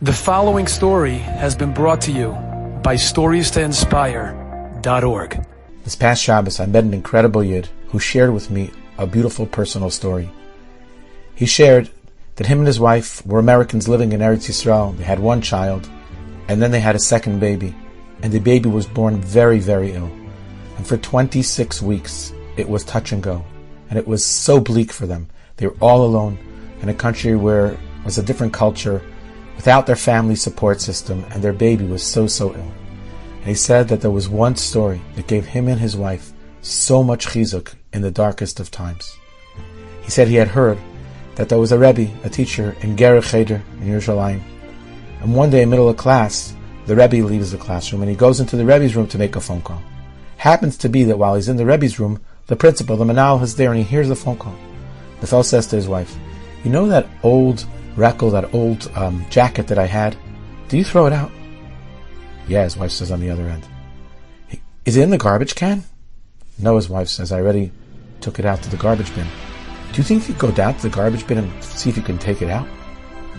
The following story has been brought to you by StoriesToInspire.org. This past Shabbos, I met an incredible Yid who shared with me a beautiful personal story. He shared that him and his wife were Americans living in Eretz Yisrael. They had one child, and then they had a second baby, and the baby was born very, very ill. And for 26 weeks, it was touch and go, and it was so bleak for them. They were all alone in a country where it was a different culture, without their family support system, and their baby was so ill. And he said that there was one story that gave him and his wife so much chizuk in the darkest of times. He said he had heard that there was a Rabbi, a teacher in Gerech Cheder in Yerushalayim, and one day in the middle of class, the Rabbi leaves the classroom and he goes into the Rebbe's room to make a phone call. Happens to be that while he's in the Rebbe's room, the principal, the manal, is there and he hears the phone call. The fellow says to his wife, "You know that old reckle, that old jacket that I had? Do you throw it out?" "Yeah," his wife says on the other end. "Is it in the garbage can?" "No," his wife says, "I already took it out to the garbage bin." "Do you think you could go down to the garbage bin and see if you can take it out?"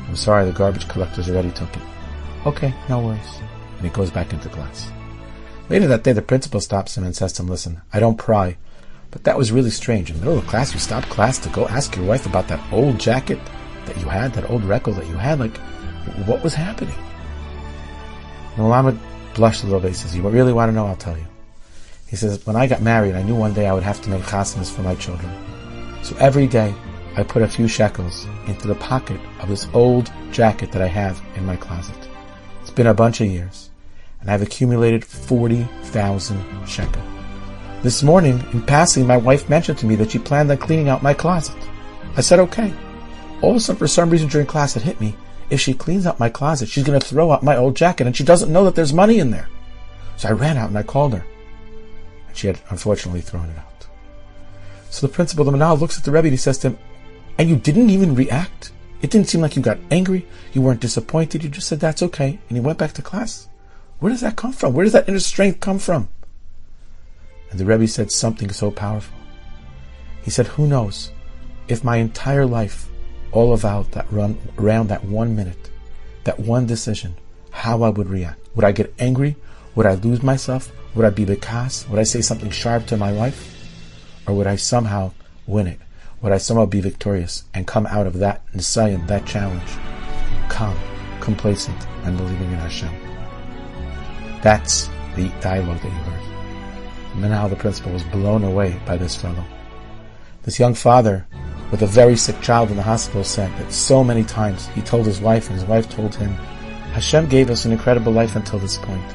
"I'm sorry, the garbage collectors already took it." "Okay, no worries." And he goes back into class. Later that day, the principal stops him and says to him, "Listen, I don't pry, but that was really strange. In the middle of class, you stopped class to go ask your wife about that old jacket that you had, that old record that you had. Like, what was happening?" And Muhammad blushed a little bit. He says, "You really want to know? I'll tell you." He says, "When I got married, I knew one day I would have to make chasnas for my children. So every day, I put a few shekels into the pocket of this old jacket that I have in my closet. It's been a bunch of years, and I've accumulated 40,000 shekel. This morning, in passing, my wife mentioned to me that she planned on cleaning out my closet. I said, okay. All of a sudden, for some reason during class, it hit me. If she cleans out my closet, she's going to throw out my old jacket, and she doesn't know that there's money in there. So I ran out and I called her. And she had unfortunately thrown it out." So the principal, the manal, looks at the Rebbe and he says to him, "And you didn't even react? It didn't seem like you got angry. You weren't disappointed. You just said, that's okay." And you went back to class. Where does that come from? Where does that inner strength come from? And the Rebbe said something so powerful. He said, "Who knows if my entire life all about that run around that 1 minute, that one decision, how I would react. Would I get angry? Would I lose myself? Would I be bekas? Would I say something sharp to my wife? Or would I somehow win it? Would I somehow be victorious and come out of that nisayon, that challenge, calm, complacent, and believing in Hashem?" That's the dialogue that you heard. And then how the principal was blown away by this fellow. This young father with a very sick child in the hospital said that so many times he told his wife and his wife told him, "Hashem gave us an incredible life until this point.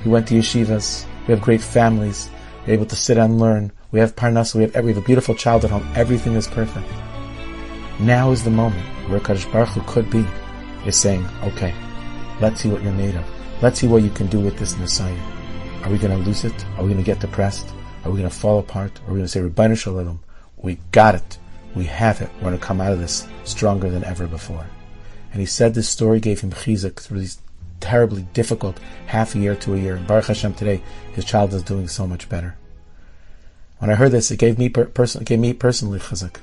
We went to yeshivas, we have great families, we're able to sit and learn, we have parnasa, we have a beautiful child at home, everything is perfect. Now is the moment where Kadosh Baruch Hu could be, is saying, okay, let's see what you're made of. Let's see what you can do with this Messiah. Are we going to lose it? Are we going to get depressed? Are we going to fall apart? Are we going to say, Rabbeinu Shalom, we got it. We have it. We're going to come out of this stronger than ever before." And he said this story gave him chizuk through these terribly difficult half a year to a year. And Baruch Hashem, today, his child is doing so much better. When I heard this, it gave me personally chizuk.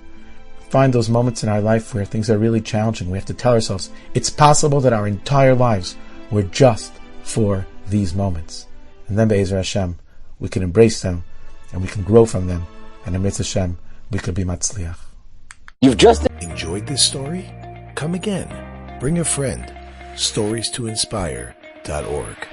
Find those moments in our life where things are really challenging. We have to tell ourselves, it's possible that our entire lives were just for these moments. And then, Be'ezer Hashem, we can embrace them, and we can grow from them. And in Mitzvah Hashem, we could be matzliach. You've just enjoyed this story? Come again. Bring a friend. StoriesToInspire.org